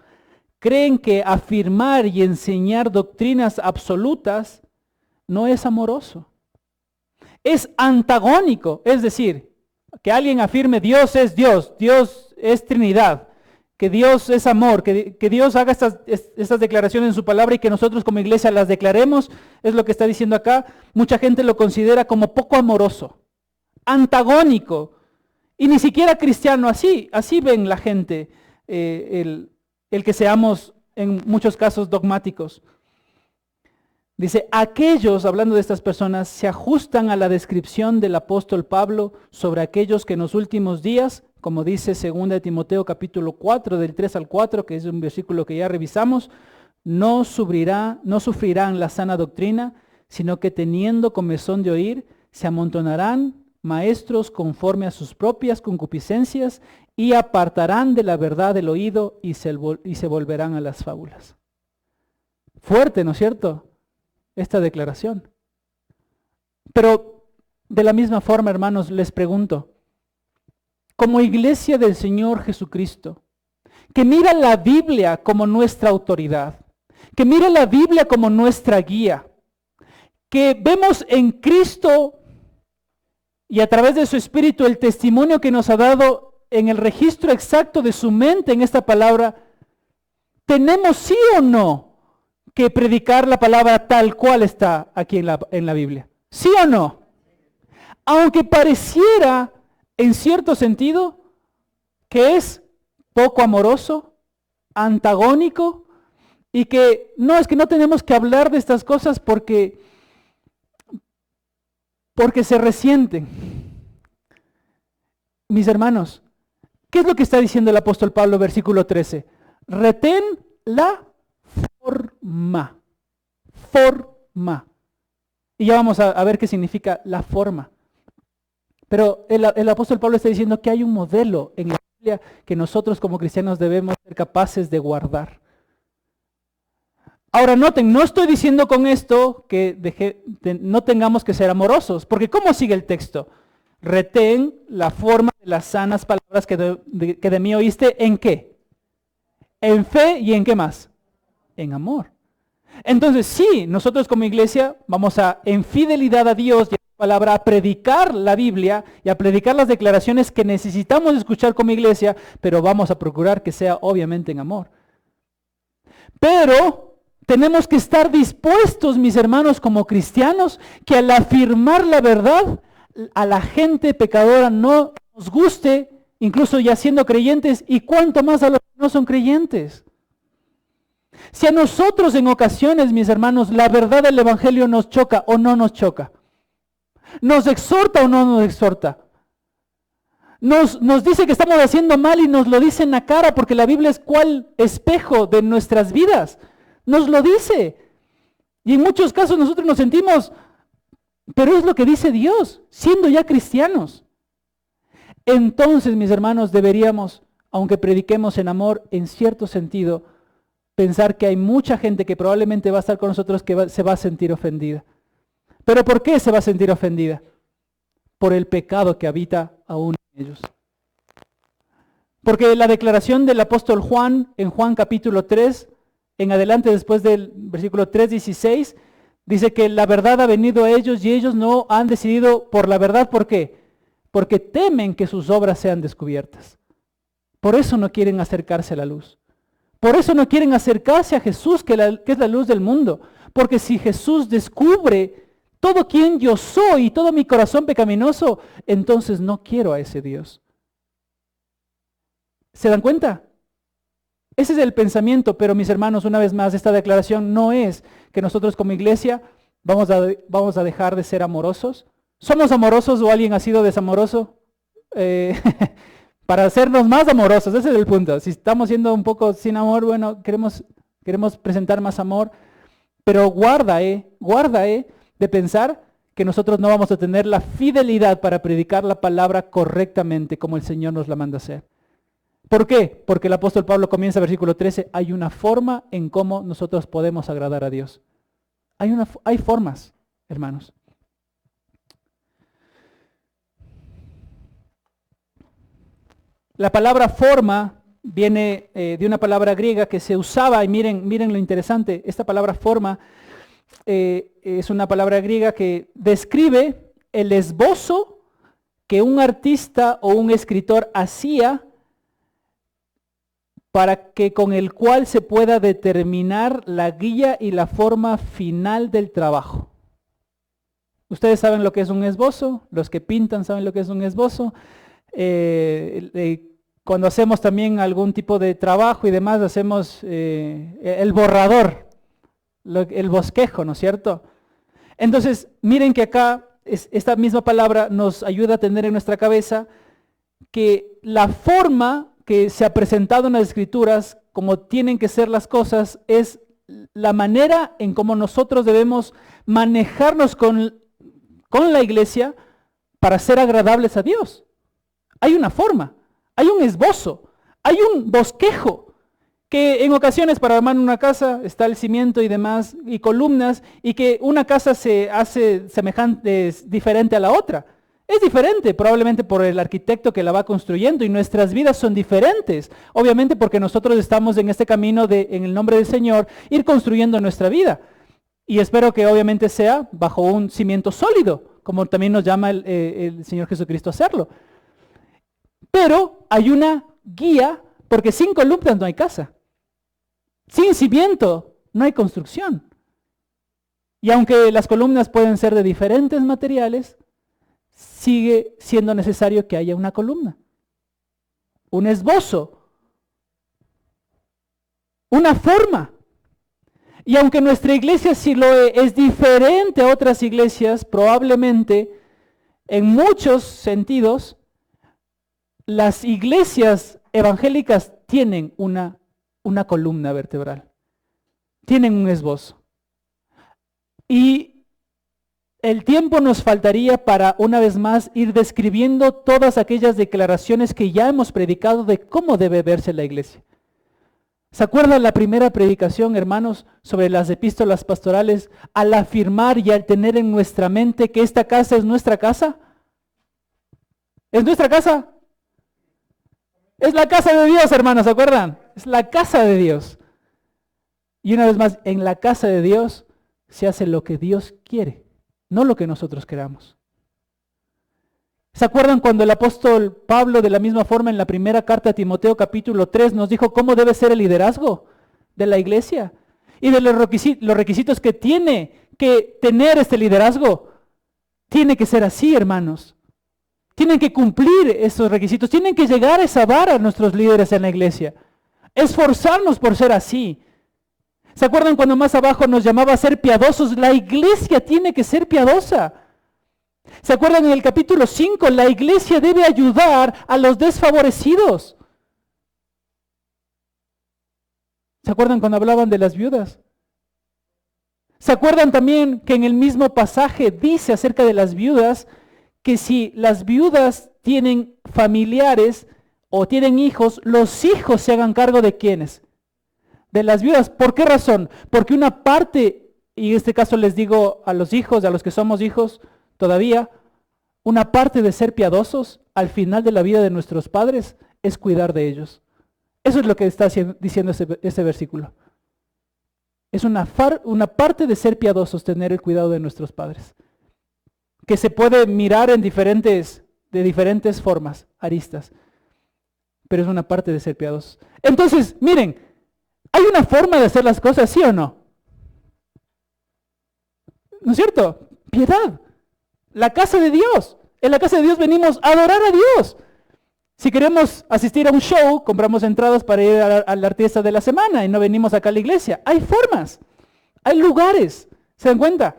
creen que afirmar y enseñar doctrinas absolutas no es amoroso. Es antagónico, es decir, que alguien afirme Dios es Dios, Dios es Trinidad, que Dios es amor, que Dios haga estas declaraciones en su palabra y que nosotros como iglesia las declaremos, es lo que está diciendo acá. Mucha gente lo considera como poco amoroso, antagónico, y ni siquiera cristiano. Así ven la gente el que seamos en muchos casos dogmáticos. Dice, aquellos, hablando de estas personas, se ajustan a la descripción del apóstol Pablo sobre aquellos que en los últimos días, como dice 2 Timoteo capítulo 4, del 3 al 4, que es un versículo que ya revisamos, no sufrirán la sana doctrina, sino que teniendo comezón de oír, se amontonarán maestros conforme a sus propias concupiscencias y apartarán de la verdad el oído y se volverán a las fábulas. Fuerte, ¿no es cierto?, esta declaración. Pero de la misma forma, hermanos, les pregunto, como iglesia del Señor Jesucristo, que mira la Biblia como nuestra autoridad, que mira la Biblia como nuestra guía, que vemos en Cristo y a través de su Espíritu el testimonio que nos ha dado en el registro exacto de su mente en esta palabra, ¿tenemos sí o no que predicar la palabra tal cual está aquí en la Biblia? ¿Sí o no? Aunque pareciera, en cierto sentido, que es poco amoroso, antagónico, y que es que no tenemos que hablar de estas cosas porque se resienten. Mis hermanos, ¿qué es lo que está diciendo el apóstol Pablo, versículo 13? Retén la forma. Y ya vamos a ver qué significa la forma. Pero el apóstol Pablo está diciendo que hay un modelo en la Biblia que nosotros como cristianos debemos ser capaces de guardar. Ahora noten, no estoy diciendo con esto que no tengamos que ser amorosos, porque ¿cómo sigue el texto? Retén la forma de las sanas palabras que de mí oíste, ¿en qué? En fe y ¿en qué más? En amor. Entonces sí, nosotros como iglesia vamos a, en fidelidad a Dios y a la palabra, a predicar la Biblia y a predicar las declaraciones que necesitamos escuchar como iglesia, pero vamos a procurar que sea obviamente en amor. Pero tenemos que estar dispuestos, mis hermanos, como cristianos, que al afirmar la verdad, a la gente pecadora no nos guste, incluso ya siendo creyentes, y cuanto más a los que no son creyentes. Si a nosotros en ocasiones, mis hermanos, la verdad del Evangelio nos choca o no nos choca, nos exhorta o no nos exhorta, nos dice que estamos haciendo mal y nos lo dice en la cara, porque la Biblia es cual espejo de nuestras vidas, nos lo dice. Y en muchos casos nosotros nos sentimos, pero es lo que dice Dios, siendo ya cristianos. Entonces, mis hermanos, deberíamos, aunque prediquemos en amor, en cierto sentido, pensar que hay mucha gente que probablemente va a estar con nosotros que se va a sentir ofendida. ¿Pero por qué se va a sentir ofendida? Por el pecado que habita aún en ellos. Porque la declaración del apóstol Juan, en Juan capítulo 3, en adelante después del versículo 3:16, dice que la verdad ha venido a ellos y ellos no han decidido por la verdad. ¿Por qué? Porque temen que sus obras sean descubiertas. Por eso no quieren acercarse a la luz. Por eso no quieren acercarse a Jesús, que es la luz del mundo. Porque si Jesús descubre todo quien yo soy y todo mi corazón pecaminoso, entonces no quiero a ese Dios. ¿Se dan cuenta? Ese es el pensamiento, pero mis hermanos, una vez más, esta declaración no es que nosotros como iglesia vamos a dejar de ser amorosos. ¿Somos amorosos o alguien ha sido desamoroso? Para hacernos más amorosos, ese es el punto. Si estamos siendo un poco sin amor, bueno, queremos presentar más amor, pero guarda de pensar que nosotros no vamos a tener la fidelidad para predicar la palabra correctamente como el Señor nos la manda hacer. ¿Por qué? Porque el apóstol Pablo comienza versículo 13, hay una forma en cómo nosotros podemos agradar a Dios. Hay formas, hermanos. La palabra forma viene de una palabra griega que se usaba, y miren lo interesante, esta palabra forma es una palabra griega que describe el esbozo que un artista o un escritor hacía para que con el cual se pueda determinar la guía y la forma final del trabajo. Ustedes saben lo que es un esbozo, los que pintan saben lo que es un esbozo. Cuando hacemos también algún tipo de trabajo y demás, hacemos el borrador, el bosquejo, ¿no es cierto? Entonces, miren que acá esta misma palabra nos ayuda a tener en nuestra cabeza que la forma que se ha presentado en las Escrituras, como tienen que ser las cosas, es la manera en cómo nosotros debemos manejarnos con la iglesia para ser agradables a Dios. Hay una forma, hay un esbozo, hay un bosquejo, que en ocasiones para armar una casa está el cimiento y demás, y columnas, y que una casa se hace semejante, diferente a la otra. Es diferente, probablemente por el arquitecto que la va construyendo, y nuestras vidas son diferentes. Obviamente porque nosotros estamos en este camino de, en el nombre del Señor, ir construyendo nuestra vida. Y espero que obviamente sea bajo un cimiento sólido, como también nos llama el Señor Jesucristo a hacerlo. Pero hay una guía, porque sin columnas no hay casa. Sin cimiento no hay construcción. Y aunque las columnas pueden ser de diferentes materiales, sigue siendo necesario que haya una columna, un esbozo, una forma. Y aunque nuestra iglesia Siloé es diferente a otras iglesias, probablemente en muchos sentidos, las iglesias evangélicas tienen una columna vertebral, tienen un esbozo. Y El tiempo nos faltaría para, una vez más, ir describiendo todas aquellas declaraciones que ya hemos predicado de cómo debe verse la iglesia. ¿Se acuerdan la primera predicación, hermanos, sobre las epístolas pastorales, al afirmar y al tener en nuestra mente que esta casa es nuestra casa? ¿Es nuestra casa? Es la casa de Dios, hermanos, ¿se acuerdan? Es la casa de Dios. Y una vez más, en la casa de Dios se hace lo que Dios quiere, no lo que nosotros queramos. ¿Se acuerdan cuando el apóstol Pablo, de la misma forma, en la primera carta a Timoteo capítulo 3, nos dijo cómo debe ser el liderazgo de la iglesia? Y de los requisitos que tiene que tener este liderazgo. Tiene que ser así, hermanos. Tienen que cumplir esos requisitos. Tienen que llegar a esa vara nuestros líderes en la iglesia. Esforzarnos por ser así. ¿Se acuerdan cuando más abajo nos llamaba a ser piadosos? La iglesia tiene que ser piadosa. ¿Se acuerdan en el capítulo 5? La iglesia debe ayudar a los desfavorecidos. ¿Se acuerdan cuando hablaban de las viudas? ¿Se acuerdan también que en el mismo pasaje dice acerca de las viudas que si las viudas tienen familiares o tienen hijos, los hijos se hagan cargo de quiénes? De las viudas. ¿Por qué razón? Porque una parte, y en este caso les digo a los hijos, a los que somos hijos todavía, una parte de ser piadosos al final de la vida de nuestros padres es cuidar de ellos. Eso es lo que está diciendo ese versículo. Es una parte de ser piadosos, tener el cuidado de nuestros padres, que se puede mirar de diferentes formas, aristas, pero es una parte de ser piadosos. Entonces, miren, ¿hay una forma de hacer las cosas, sí o no? ¿No es cierto? Piedad. La casa de Dios. En la casa de Dios venimos a adorar a Dios. Si queremos asistir a un show, compramos entradas para ir a la artista de la semana y no venimos acá a la iglesia. Hay formas, hay lugares. ¿Se dan cuenta?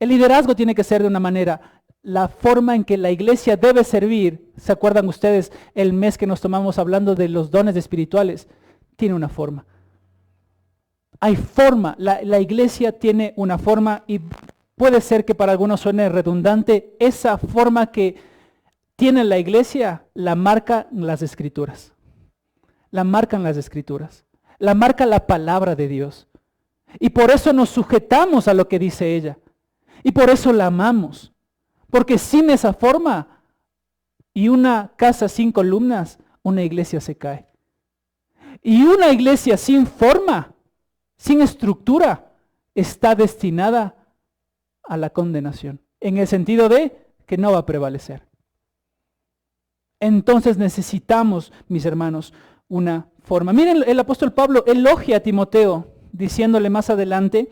El liderazgo tiene que ser de una manera. La forma en que la iglesia debe servir, ¿se acuerdan ustedes el mes que nos tomamos hablando de los dones espirituales? Tiene una forma. Hay forma. La iglesia tiene una forma y puede ser que para algunos suene redundante. Esa forma que tiene la iglesia la marcan las Escrituras. La marcan las Escrituras. La marca la palabra de Dios. Y por eso nos sujetamos a lo que dice ella. Y por eso la amamos. Porque sin esa forma y una casa sin columnas, una iglesia se cae. Y una iglesia sin forma, sin estructura, está destinada a la condenación. En el sentido de que no va a prevalecer. Entonces necesitamos, mis hermanos, una forma. Miren, el apóstol Pablo elogia a Timoteo, diciéndole más adelante,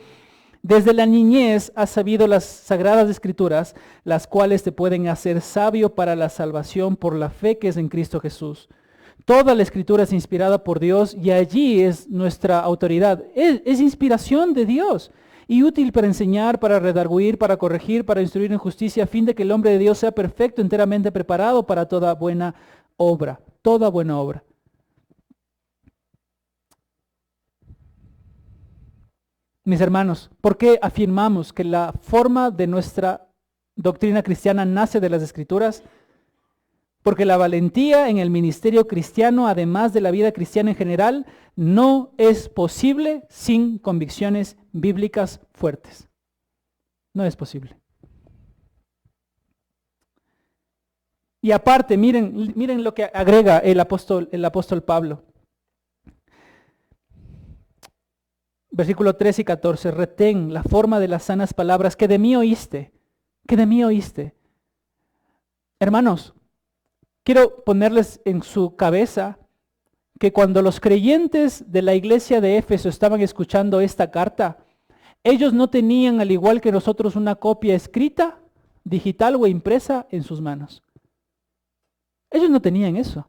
desde la niñez has sabido las sagradas escrituras, las cuales te pueden hacer sabio para la salvación por la fe que es en Cristo Jesús. Toda la escritura es inspirada por Dios y allí es nuestra autoridad. Es inspiración de Dios y útil para enseñar, para redarguir, para corregir, para instruir en justicia, a fin de que el hombre de Dios sea perfecto, enteramente preparado para toda buena obra. Toda buena obra. Mis hermanos, ¿por qué afirmamos que la forma de nuestra doctrina cristiana nace de las Escrituras? Porque la valentía en el ministerio cristiano, además de la vida cristiana en general, no es posible sin convicciones bíblicas fuertes. No es posible. Y aparte, miren lo que agrega el apóstol Pablo. Versículo 13 y 14, retén la forma de las sanas palabras que de mí oíste, que de mí oíste. Hermanos, quiero ponerles en su cabeza que cuando los creyentes de la iglesia de Éfeso estaban escuchando esta carta, ellos no tenían, al igual que nosotros, una copia escrita, digital o impresa en sus manos. Ellos no tenían eso.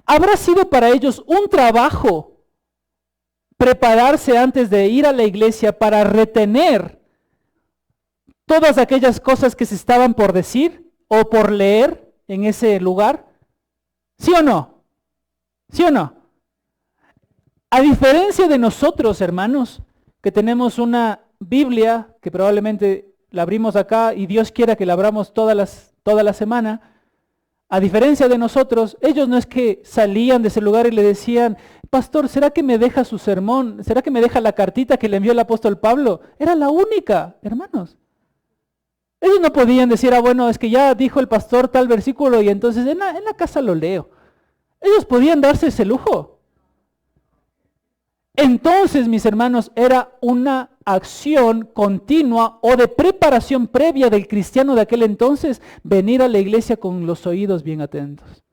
Habrá sido para ellos un trabajo prepararse antes de ir a la iglesia para retener todas aquellas cosas que se estaban por decir o por leer en ese lugar. ¿Sí o no? ¿Sí o no? A diferencia de nosotros, hermanos, que tenemos una Biblia que probablemente la abrimos acá y Dios quiera que la abramos toda la semana. A diferencia de nosotros, ellos no es que salían de ese lugar y le decían, pastor, ¿será que me deja su sermón? ¿Será que me deja la cartita que le envió el apóstol Pablo? Era la única, hermanos. Ellos no podían decir, bueno, es que ya dijo el pastor tal versículo y entonces en la casa lo leo. Ellos podían darse ese lujo. Entonces, mis hermanos, era una acción continua o de preparación previa del cristiano de aquel entonces venir a la iglesia con los oídos bien atentos.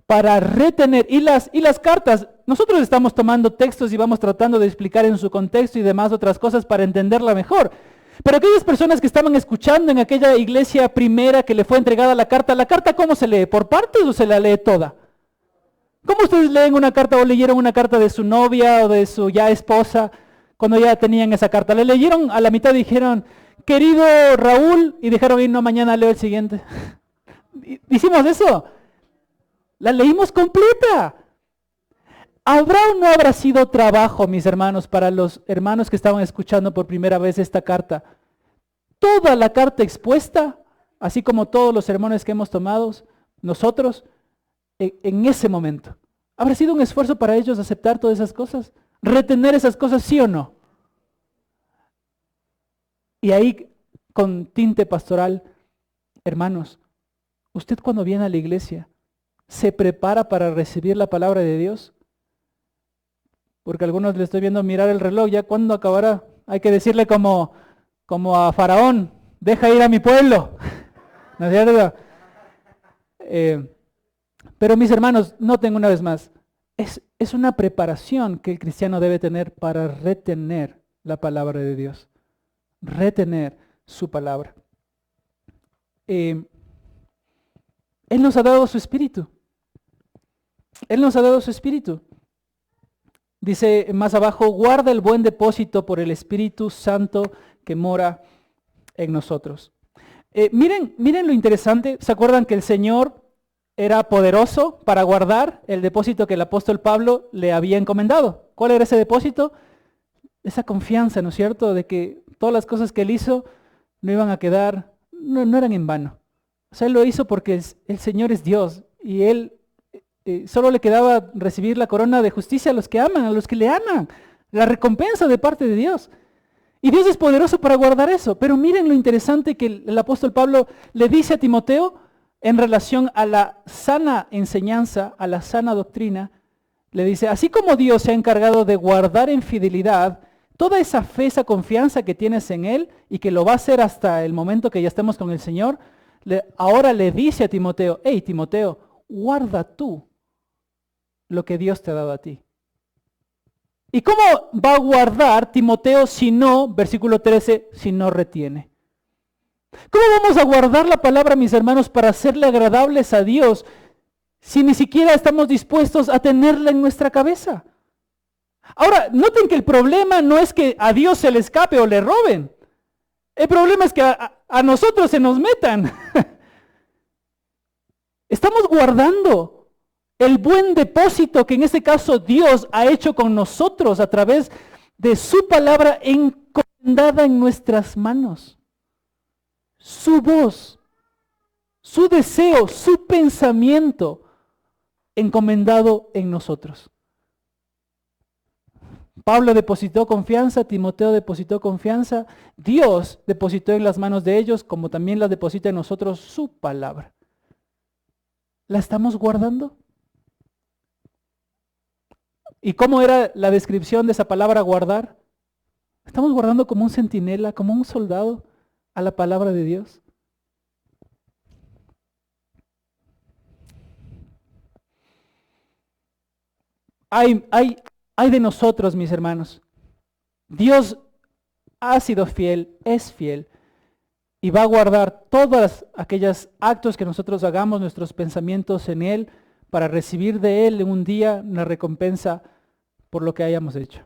Para retener, y las cartas, nosotros estamos tomando textos y vamos tratando de explicar en su contexto y demás otras cosas para entenderla mejor. Pero aquellas personas que estaban escuchando en aquella iglesia primera que le fue entregada la carta ¿cómo se lee? ¿Por partes o se la lee toda? ¿Cómo ustedes leen una carta o leyeron una carta de su novia o de su ya esposa cuando ya tenían esa carta? Le leyeron a la mitad y dijeron, querido Raúl, y dejaron ir, no, mañana leo el siguiente. ¿Hicimos eso? La leímos completa. ¿Habrá o no habrá sido trabajo, mis hermanos, para los hermanos que estaban escuchando por primera vez esta carta? Toda la carta expuesta, así como todos los sermones que hemos tomado nosotros, en ese momento. ¿Habrá sido un esfuerzo para ellos aceptar todas esas cosas? ¿Retener esas cosas, sí o no? Y ahí, con tinte pastoral, hermanos, usted cuando viene a la iglesia, ¿se prepara para recibir la palabra de Dios? Porque a algunos le estoy viendo mirar el reloj, ¿ya cuándo acabará? Hay que decirle como a Faraón, deja ir a mi pueblo. ¿No es cierto? Pero mis hermanos, noten una vez más, es una preparación que el cristiano debe tener para retener la palabra de Dios. Retener su palabra. Él nos ha dado su espíritu. Él nos ha dado su espíritu. Dice más abajo, guarda el buen depósito por el Espíritu Santo que mora en nosotros. Miren lo interesante. ¿Se acuerdan que el Señor era poderoso para guardar el depósito que el apóstol Pablo le había encomendado? ¿Cuál era ese depósito? Esa confianza, ¿no es cierto? De que todas las cosas que él hizo no iban a quedar, no eran en vano. O sea, él lo hizo porque el Señor es Dios y él solo le quedaba recibir la corona de justicia a los que aman, a los que le aman, la recompensa de parte de Dios. Y Dios es poderoso para guardar eso. Pero miren lo interesante que el apóstol Pablo le dice a Timoteo en relación a la sana enseñanza, a la sana doctrina. Le dice, así como Dios se ha encargado de guardar en fidelidad toda esa fe, esa confianza que tienes en Él y que lo va a hacer hasta el momento que ya estemos con el Señor, ahora le dice a Timoteo, hey Timoteo, guarda tú lo que Dios te ha dado a ti. ¿Y cómo va a guardar Timoteo si no, versículo 13, si no retiene? ¿Cómo vamos a guardar la palabra, mis hermanos, para hacerle agradables a Dios si ni siquiera estamos dispuestos a tenerla en nuestra cabeza? Ahora, noten que el problema no es que a Dios se le escape o le roben. El problema es que a nosotros se nos metan. Estamos guardando el buen depósito que en este caso Dios ha hecho con nosotros a través de su palabra encomendada en nuestras manos. Su voz, su deseo, su pensamiento encomendado en nosotros. Pablo depositó confianza, Timoteo depositó confianza, Dios depositó en las manos de ellos, como también la deposita en nosotros su palabra. ¿La estamos guardando? ¿Y cómo era la descripción de esa palabra guardar? Estamos guardando como un centinela, como un soldado a la palabra de Dios. Hay de nosotros, mis hermanos. Dios ha sido fiel, es fiel, y va a guardar todos aquellos actos que nosotros hagamos, nuestros pensamientos en Él, para recibir de Él en un día una recompensa por lo que hayamos hecho.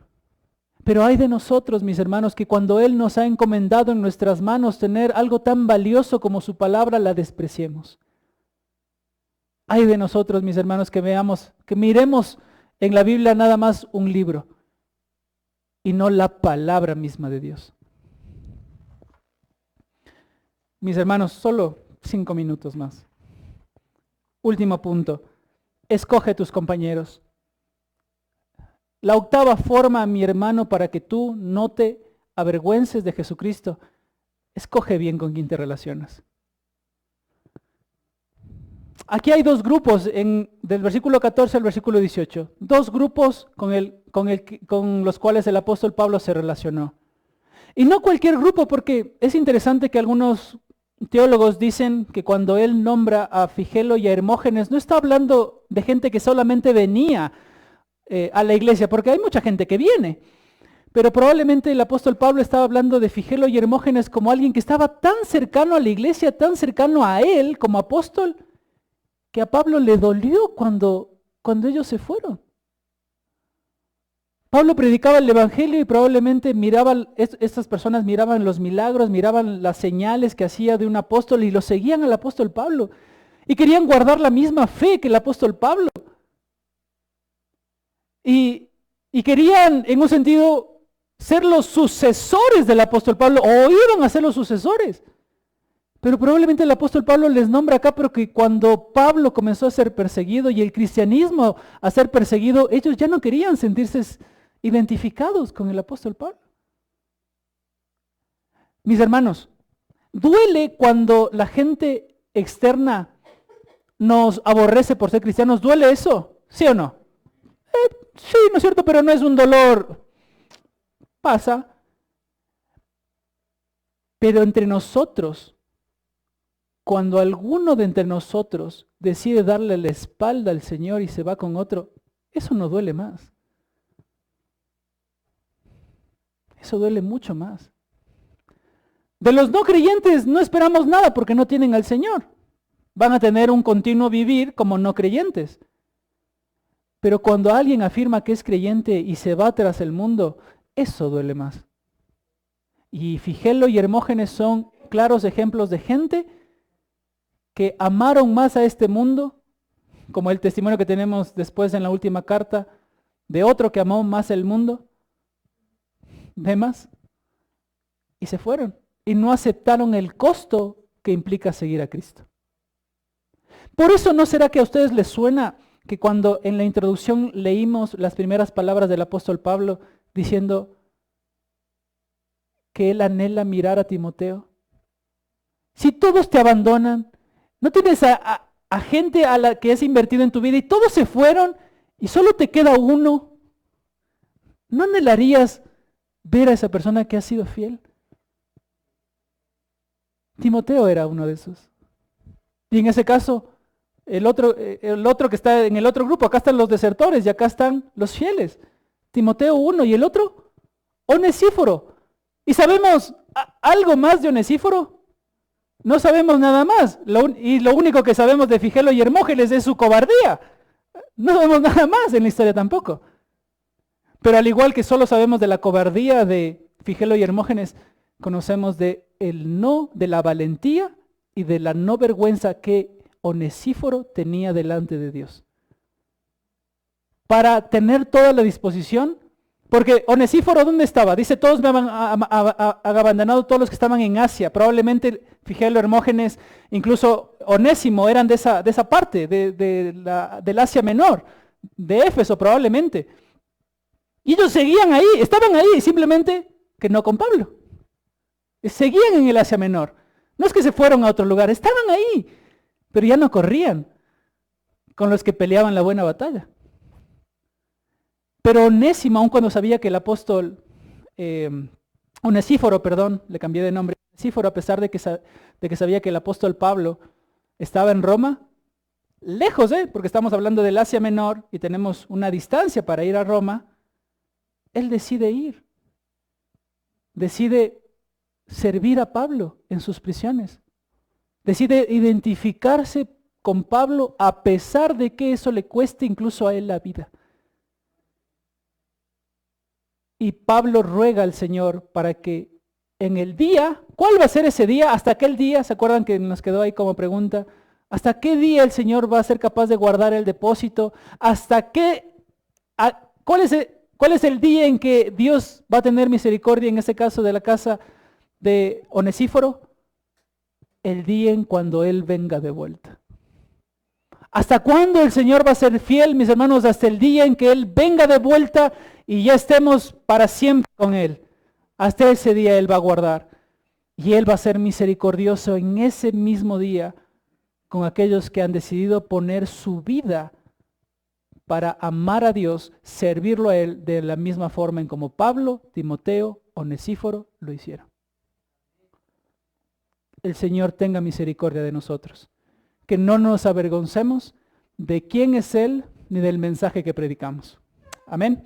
Pero hay de nosotros, mis hermanos, que cuando Él nos ha encomendado en nuestras manos tener algo tan valioso como su palabra, la despreciemos. Hay de nosotros, mis hermanos, que veamos, que miremos en la Biblia nada más un libro y no la palabra misma de Dios. Mis hermanos, solo 5 minutos más. Último punto. Escoge tus compañeros. La octava forma, mi hermano, para que tú no te avergüences de Jesucristo, escoge bien con quién te relacionas. Aquí hay dos grupos, del versículo 14 al versículo 18. Dos grupos con los cuales el apóstol Pablo se relacionó. Y no cualquier grupo, porque es interesante que algunos teólogos dicen que cuando él nombra a Figelo y a Hermógenes, no está hablando de gente que solamente venía a la iglesia, porque hay mucha gente que viene. Pero probablemente el apóstol Pablo estaba hablando de Figelo y Hermógenes como alguien que estaba tan cercano a la iglesia, tan cercano a él como apóstol, que a Pablo le dolió cuando ellos se fueron. Pablo predicaba el evangelio y probablemente estas personas miraban los milagros, miraban las señales que hacía de un apóstol y lo seguían al apóstol Pablo. Y querían guardar la misma fe que el apóstol Pablo. Y querían, en un sentido, ser los sucesores del apóstol Pablo, o iban a ser los sucesores. Pero probablemente el apóstol Pablo les nombra acá, pero que cuando Pablo comenzó a ser perseguido y el cristianismo a ser perseguido, ellos ya no querían sentirse identificados con el apóstol Pablo. Mis hermanos, duele cuando la gente externa nos aborrece por ser cristianos. ¿Duele eso? ¿Sí o no? Sí, ¿no es cierto? Pero no es un dolor. Pasa. Pero entre nosotros, cuando alguno de entre nosotros decide darle la espalda al Señor y se va con otro, eso no duele más. Eso duele mucho más. De los no creyentes no esperamos nada porque no tienen al Señor. Van a tener un continuo vivir como no creyentes. Pero cuando alguien afirma que es creyente y se va tras el mundo, eso duele más. Y Figelo y Hermógenes son claros ejemplos de gente que amaron más a este mundo, como el testimonio que tenemos después en la última carta, de otro que amó más el mundo, Demas, y se fueron. Y no aceptaron el costo que implica seguir a Cristo. Por eso, ¿no será que a ustedes les suena que cuando en la introducción leímos las primeras palabras del apóstol Pablo diciendo que él anhela mirar a Timoteo? Si todos te abandonan, no tienes a gente a la que has invertido en tu vida y todos se fueron y solo te queda uno, ¿no anhelarías ver a esa persona que ha sido fiel? Timoteo era uno de esos. Y en ese caso, el otro que está en el otro grupo, acá están los desertores y acá están los fieles. Timoteo uno y el otro, Onesíforo. ¿Y sabemos algo más de Onesíforo? No sabemos nada más. Y lo único que sabemos de Figelo y Hermógenes es su cobardía. No sabemos nada más en la historia tampoco. Pero al igual que solo sabemos de la cobardía de Figelo y Hermógenes, conocemos de la valentía y de la no vergüenza que Onesíforo tenía delante de Dios. Para tener toda la disposición, porque Onesíforo, ¿dónde estaba? Dice, todos me han abandonado, todos los que estaban en Asia. Probablemente Figelo, Hermógenes, incluso Onésimo eran de esa parte, del Asia Menor, de Éfeso probablemente. Y ellos seguían ahí, estaban ahí, simplemente que no con Pablo. Seguían en el Asia Menor. No es que se fueron a otro lugar, estaban ahí, pero ya no corrían con los que peleaban la buena batalla. Pero Onésimo, aun cuando sabía que el apóstol, Onesíforo, le cambié de nombre, Onesíforo, a pesar de que sabía que el apóstol Pablo estaba en Roma, lejos, porque estamos hablando del Asia Menor y tenemos una distancia para ir a Roma, él decide ir. Decide servir a Pablo en sus prisiones. Decide identificarse con Pablo a pesar de que eso le cueste incluso a él la vida. Y Pablo ruega al Señor para que en el día, ¿cuál va a ser ese día? ¿Hasta aquel día? ¿Se acuerdan que nos quedó ahí como pregunta? ¿Hasta qué día el Señor va a ser capaz de guardar el depósito? ¿Cuál es el día en que Dios va a tener misericordia, en este caso de la casa de Onesíforo? el día en cuando Él venga de vuelta. ¿Hasta cuándo el Señor va a ser fiel, mis hermanos? Hasta el día en que Él venga de vuelta y ya estemos para siempre con Él. Hasta ese día Él va a guardar. Y Él va a ser misericordioso en ese mismo día con aquellos que han decidido poner su vida para amar a Dios, servirlo a Él de la misma forma en como Pablo, Timoteo, Onesíforo lo hicieron. El Señor tenga misericordia de nosotros. Que no nos avergoncemos de quién es Él ni del mensaje que predicamos. Amén.